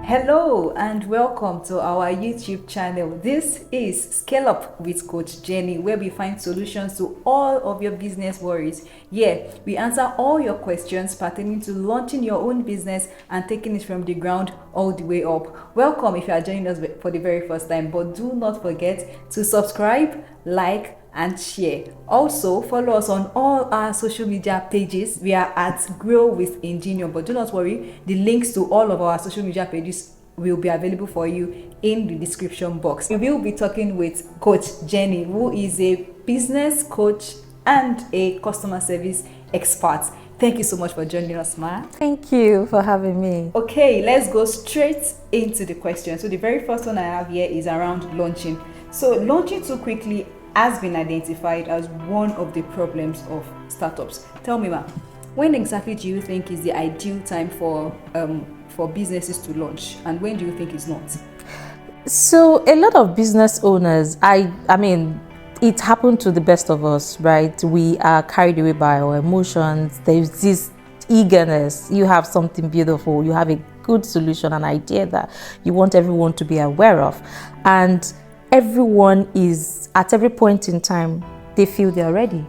Hello and welcome to our YouTube channel. This is Scale Up with Coach Jenny, where we find solutions to all of your business worries. Yeah, we answer all your questions pertaining to launching your own business and taking it from the ground all the way up. Welcome if you are joining us for the very first time, but do not forget to subscribe, like, and share. Also, follow us on all our social media pages. We are at Grow with Ingenium, but do not worry, the links to all of our social media pages will be available for you in the description box. We will be talking with Coach Jenny, who is a business coach and a customer service expert. Thank you so much for joining us, Ma. Thank you for having me. Okay, let's go straight into the question. So the very first one I have here is around launching. So launching too quickly has been identified as one of the problems of startups. Tell me, Ma, when exactly do you think is the ideal time for businesses to launch, and when do you think is not? So a lot of business owners, I mean, it happened to the best of us, right? We are carried away by our emotions. There's this eagerness. You have something beautiful. You have a good solution, an idea that you want everyone to be aware of, and everyone is, at every point in time, they feel they're ready.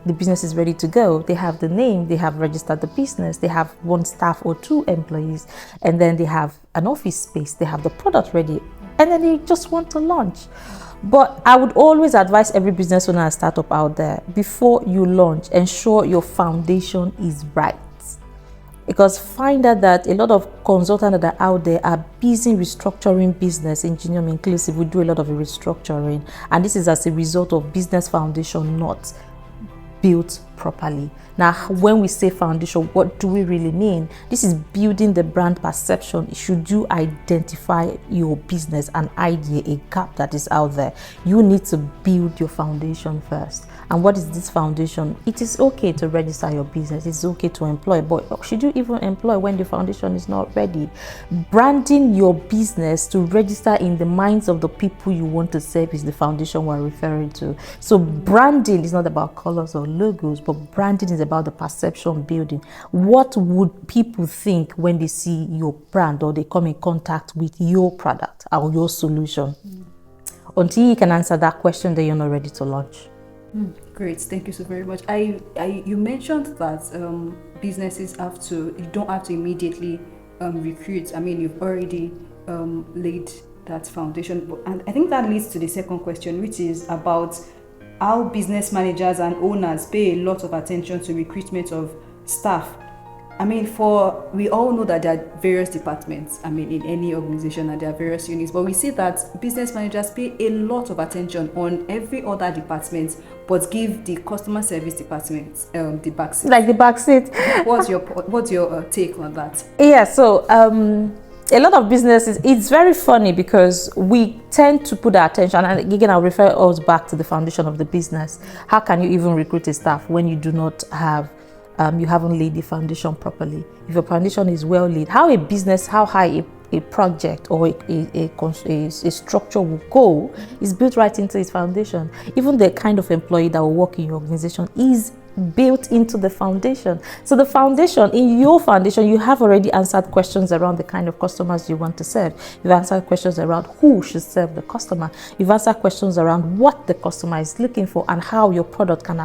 The business is ready to go. They have the name, they have registered the business, they have one staff or two employees, and then they have an office space, they have the product ready, and then they just want to launch. But I would always advise every business owner and startup out there, before you launch, ensure your foundation is right. Because find out that a lot of consultants that are out there are busy restructuring business. Ingenium inclusive, we do a lot of restructuring, and this is as a result of business foundation not built properly. Now, when we say foundation, what do we really mean? This is building the brand perception. Should you identify your business, an idea, a gap that is out there, you need to build your foundation first. And what is this foundation? It is okay to register your business. It's okay to employ, but should you even employ when the foundation is not ready? Branding your business to register in the minds of the people you want to serve is the foundation we're referring to. So branding is not about colors or logos, but branding is about the perception building. What would people think when they see your brand or they come in contact with your product or your solution? Until you can answer that question, then you're not ready to launch. Great, thank you so very much. You mentioned that businesses you don't have to immediately recruit. I mean, you've already laid that foundation, and I think that leads to the second question, which is about how business managers and owners pay a lot of attention to recruitment of staff. I mean, we all know that there are various departments, I mean, in any organization, and there are various units, but we see that business managers pay a lot of attention on every other department, but give the customer service department the backseat. Like the backseat. What's your take on that? Yeah, so a lot of businesses, it's very funny because we tend to put our attention, and again, I'll refer us back to the foundation of the business. How can you even recruit a staff when you do not have you haven't laid the foundation properly? If your foundation is well laid, how high a project or a structure will go is built right into its foundation. Even the kind of employee that will work in your organization is built into the foundation. So the foundation, in your foundation, you have already answered questions around the kind of customers you want to serve. You've answered questions around who should serve the customer. You've answered questions around what the customer is looking for and how your product can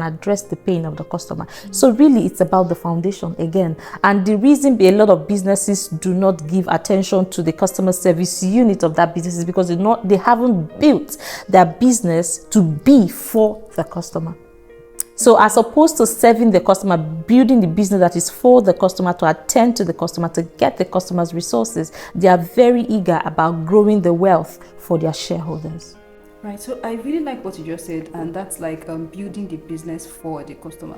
address the pain of the customer. So really, it's about the foundation again. And the reason a lot of businesses do not give attention to the customer service unit of that business is because they haven't built their business to be for the customer. So as opposed to serving the customer, building the business that is for the customer, to attend to the customer, to get the customer's resources, they are very eager about growing the wealth for their shareholders. Right, so I really like what you just said, and that's like building the business for the customer.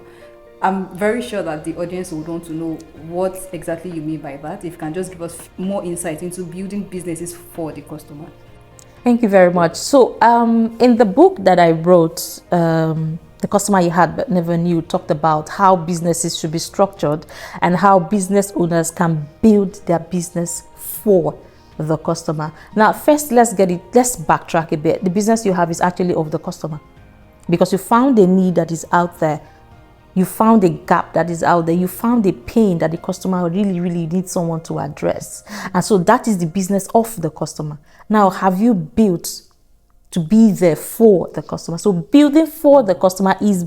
I'm very sure that the audience would want to know what exactly you mean by that. If you can just give us more insight into building businesses for the customer. Thank you very much. So in the book that I wrote, The Customer You Had But Never Knew, talked about how businesses should be structured and how business owners can build their business for the customer. Now, first, let's backtrack a bit. The business you have is actually of the customer, because you found a need that is out there You found a gap that is out there. You found a pain that the customer really, really needs someone to address. And so that is the business of the customer. Now, have you built to be there for the customer? So building for the customer is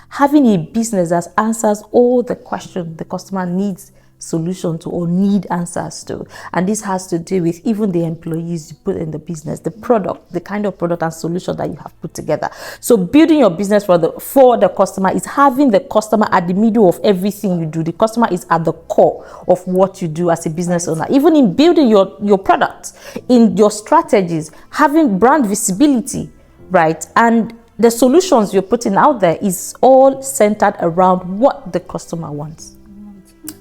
having a business that answers all the questions the customer needs solution to or need answers to. And this has to do with even the employees you put in the business, the product, the kind of product and solution that you have put together. So building your business for the customer is having the customer at the middle of everything you do. The customer is at the core of what you do as a business owner. Even in building your product, in your strategies, having brand visibility, right? And the solutions you're putting out there is all centered around what the customer wants.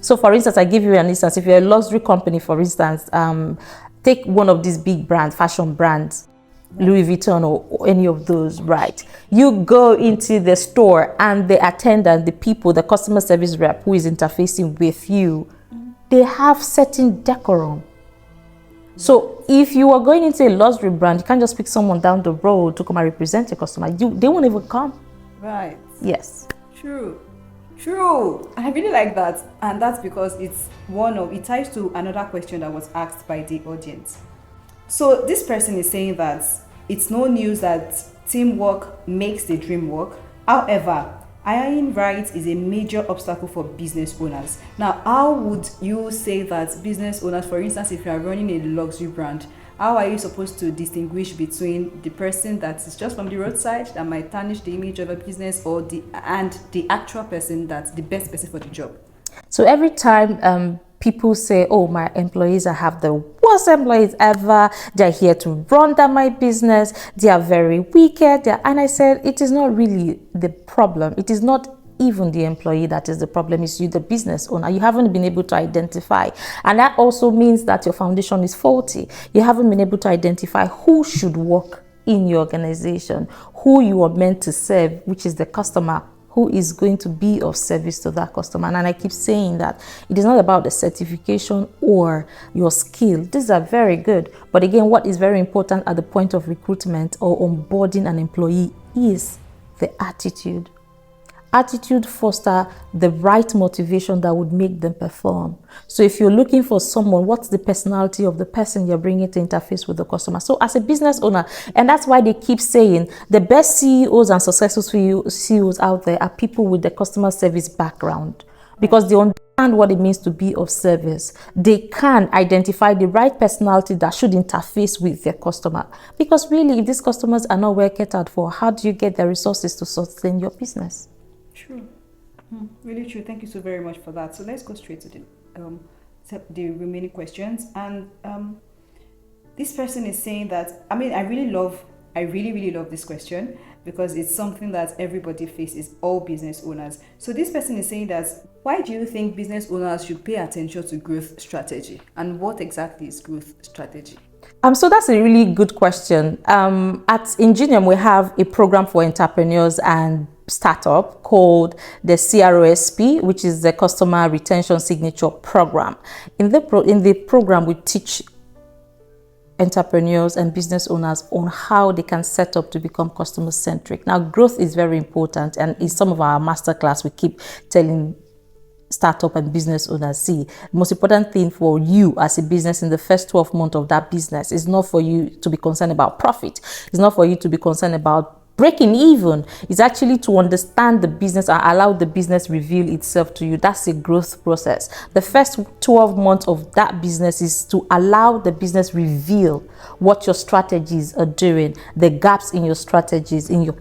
So for instance, I give you an instance. If you're a luxury company, for instance, take one of these big brands, fashion brands, Louis Vuitton or any of those, right? You go into the store and the attendant, the people, the customer service rep who is interfacing with you, they have certain decorum. So if you are going into a luxury brand, you can't just pick someone down the road to come and represent your customer. They won't even come. Right. Yes. True. I really like that. And that's because it ties to another question that was asked by the audience. So this person is saying that it's no news that teamwork makes the dream work. However, hiring right is a major obstacle for business owners. Now, how would you say that business owners, for instance, if you are running a luxury brand, how are you supposed to distinguish between the person that is just from the roadside that might tarnish the image of a business and the actual person that's the best person for the job? So every time people say, oh, my employees, I have the worst employees ever, they're here to run down my business, they are very wicked, and I said, it is not really the problem. It is not even the employee that is the problem, it's you, the business owner. You haven't been able to identify. And that also means that your foundation is faulty. You haven't been able to identify who should work in your organization, who you are meant to serve, which is the customer, who is going to be of service to that customer. And I keep saying that it is not about the certification or your skill. These are very good. But again, what is very important at the point of recruitment or onboarding an employee is the attitude. Attitude foster the right motivation that would make them perform. So if you're looking for someone, what's the personality of the person you're bringing to interface with the customer? So as a business owner, and that's why they keep saying the best CEOs and successful CEOs out there are people with the customer service background, because they understand what it means to be of service. They can identify the right personality that should interface with their customer. Because really, if these customers are not well catered for, how do you get the resources to sustain your business? True. Really true. Thank you so very much for that. So let's go straight to the remaining questions. And this person is saying that, I really love this question because it's something that everybody faces, all business owners. So this person is saying that, why do you think business owners should pay attention to growth strategy? And what exactly is growth strategy? So that's a really good question. At Ingenium, we have a program for entrepreneurs and startup called the CROSP, which is the Customer Retention Signature Program. In the program, we teach entrepreneurs and business owners on how they can set up to become customer centric. Now, growth is very important, and in some of our masterclass, we keep telling startup and business owners, see, the most important thing for you as a business in the first 12 months of that business is not for you to be concerned about profit. It's not for you to be concerned about breaking even. Is actually to understand the business and allow the business reveal itself to you. That's a growth process. The first 12 months of that business is to allow the business reveal what your strategies are doing, the gaps in your strategies, in your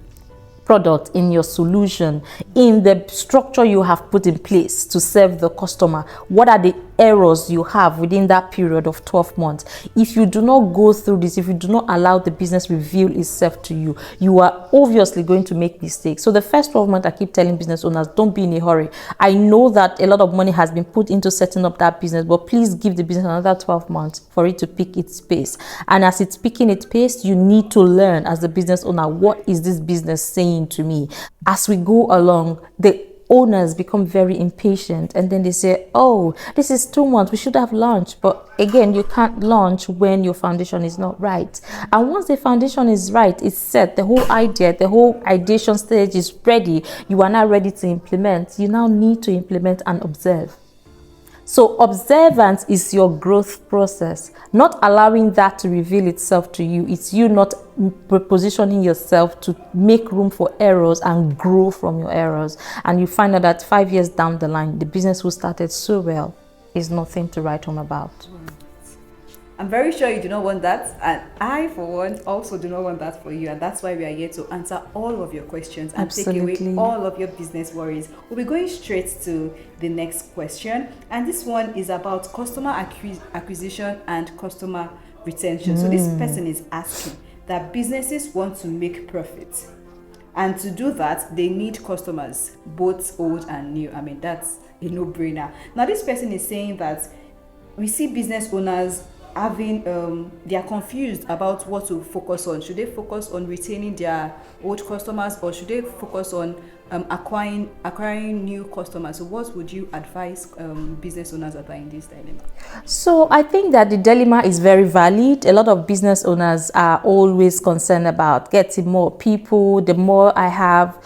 product, in your solution, in the structure you have put in place to serve the customer. What are the errors you have within that period of 12 months? If you do not go through this, if you do not allow the business reveal itself to you, you are obviously going to make mistakes. So the first 12 months, I keep telling business owners, don't be in a hurry. I know that a lot of money has been put into setting up that business, but please give the business another 12 months for it to pick its pace. And as it's picking its pace, you need to learn as the business owner, what is this business saying to me? As we go along, the owners become very impatient, and then they say, oh, this is 2 months, we should have launched. But again, you can't launch when your foundation is not right. And once the foundation is right, it's set, the whole idea, the whole ideation stage is ready, you are now ready to implement. You now need to implement and observe. So observance is your growth process, not allowing that to reveal itself to you. It's you not positioning yourself to make room for errors and grow from your errors. And you find out that 5 years down the line, the business who started so well is nothing to write home about. I'm very sure you do not want that, and I, for one, also do not want that for you, and that's why we are here to answer all of your questions and Absolutely. take away all of your business worries. We'll be going straight to the next question, and this one is about customer acquisition and customer retention. So this person is asking that businesses want to make profit, and to do that, they need customers, both old and new. I mean, that's a no-brainer. Now, this person is saying that we see business owners having they are confused about what to focus on. Should they focus on retaining their old customers, or should they focus on acquiring new customers? So what would you advise business owners that are in this dilemma? So I think that the dilemma is very valid. A lot of business owners are always concerned about getting more people. The more I have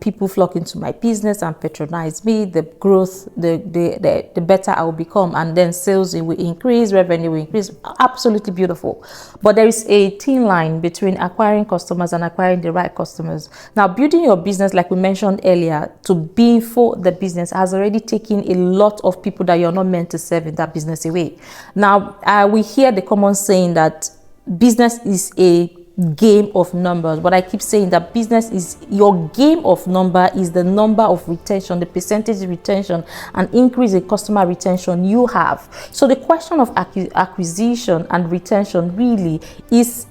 people flock into my business and patronize me, the growth, the better I will become, and then sales will increase, revenue will increase. Absolutely beautiful. But there is a thin line between acquiring customers and acquiring the right customers. Now, building your business, like we mentioned earlier, to be for the business has already taken a lot of people that you're not meant to serve in that business away. Now, we hear the common saying that business is a game of numbers, but I keep saying that business is your game of number, is the number of retention, the percentage retention and increase in customer retention you have. So the question of acquisition and retention really is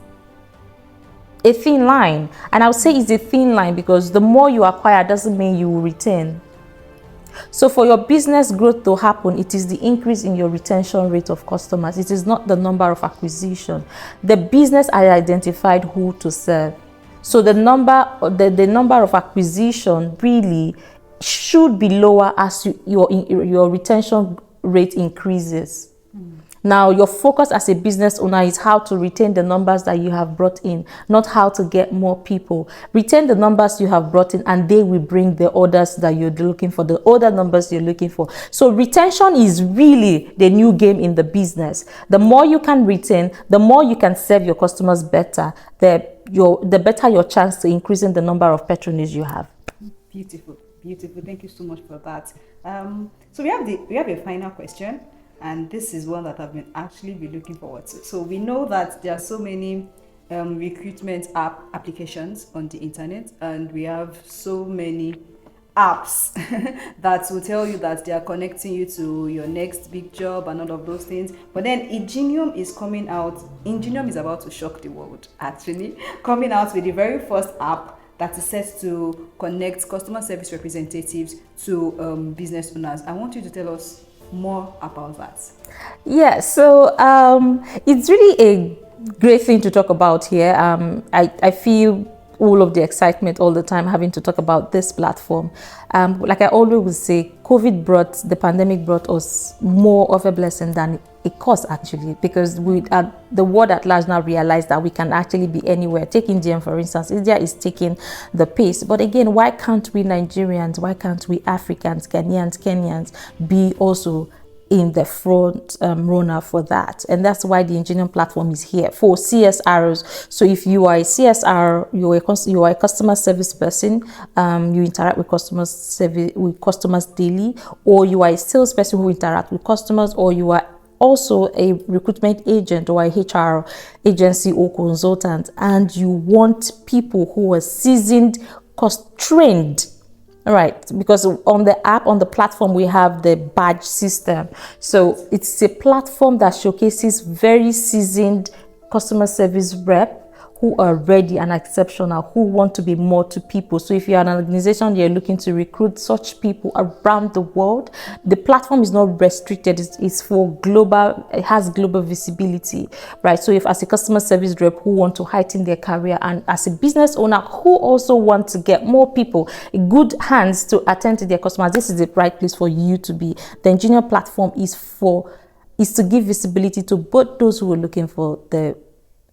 a thin line, and I would say it's a thin line because the more you acquire doesn't mean you will retain. So for your business growth to happen, it is the increase in your retention rate of customers. It is not the number of acquisition. The business has identified who to serve. So the number of acquisition really should be lower as your retention rate increases. Now, your focus as a business owner is how to retain the numbers that you have brought in, not how to get more people. Retain the numbers you have brought in, and they will bring the orders that you're looking for, the order numbers you're looking for. So retention is really the new game in the business. The more you can retain, the more you can serve your customers better, the better your chance to increasing the number of patronage you have. Beautiful. Thank you so much for that. So we have a final question. And this is one that I've been looking forward to. So we know that there are so many recruitment applications on the internet, and we have so many apps that will tell you that they are connecting you to your next big job and all of those things. But then Ingenium is coming out. Ingenium is about to shock the world, actually, coming out with the very first app that is set to connect customer service representatives to business owners. I want you to tell us more about that. Yeah, so it's really a great thing to talk about here. I feel all of the excitement all the time having to talk about this platform. Like I always would say, the pandemic brought us more of a blessing than a curse, actually, because the world at large now realized that we can actually be anywhere. Take India, for instance. India is taking the pace. But again, why can't we Nigerians, why can't we Africans, Kenyans be also in the front runner for that? And that's why the Ingenium platform is here for CSRs. So if you are a CSR, you are a customer service person, you interact with customers daily, or you are a salesperson who interact with customers, or you are also a recruitment agent or a HR agency or consultant, and you want people who are seasoned, trained. All right, because on the app, on the platform, we have the badge system. So it's a platform that showcases very seasoned customer service rep who are ready and exceptional, who want to be more to people. So if you're an organization, you're looking to recruit such people around the world, the platform is not restricted. It's for global, it has global visibility, right? So if as a customer service rep who want to heighten their career, and as a business owner who also want to get more people in good hands to attend to their customers, this is the right place for you to be. The Ingenium platform is to give visibility to both those who are looking for the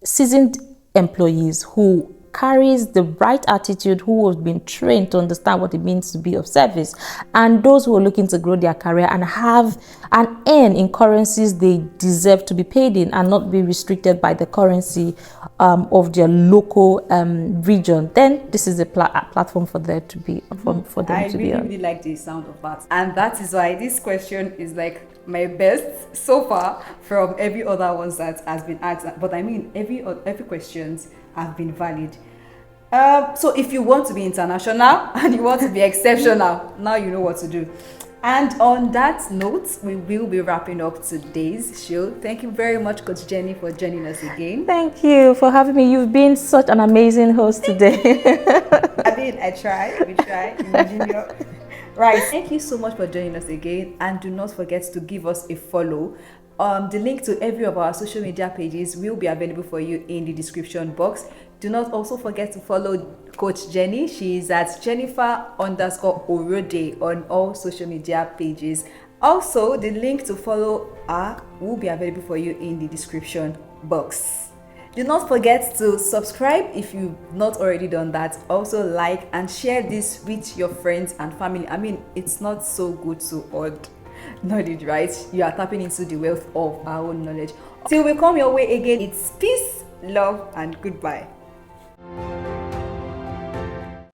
seasoned employees who carries the right attitude, who have been trained to understand what it means to be of service, and those who are looking to grow their career and have and earn in currencies they deserve to be paid in, and not be restricted by the currency of their local region. Then this is a platform for them to be for them to be on. I really like the sound of that, and that is why this question is like my best so far from every other ones that has been asked. But I mean, every questions have been valid. So if you want to be international and you want to be exceptional, now you know what to do. And on that note, we will be wrapping up today's show. Thank you very much, Coach Jenny, for joining us again. Thank you for having me. You've been such an amazing host today. I mean, we try. Right. Thank you so much for joining us again. And do not forget to give us a follow. The link to every of our social media pages will be available for you in the description box. Do not also forget to follow Coach Jenny. She is at Jennifer_Orode on all social media pages. Also, the link to follow her will be available for you in the description box. Do not forget to subscribe if you've not already done that. Also, like and share this with your friends and family. I mean, it's not so good to hoard knowledge, right? You are tapping into the wealth of our own knowledge. Till we come your way again, it's peace, love, and goodbye.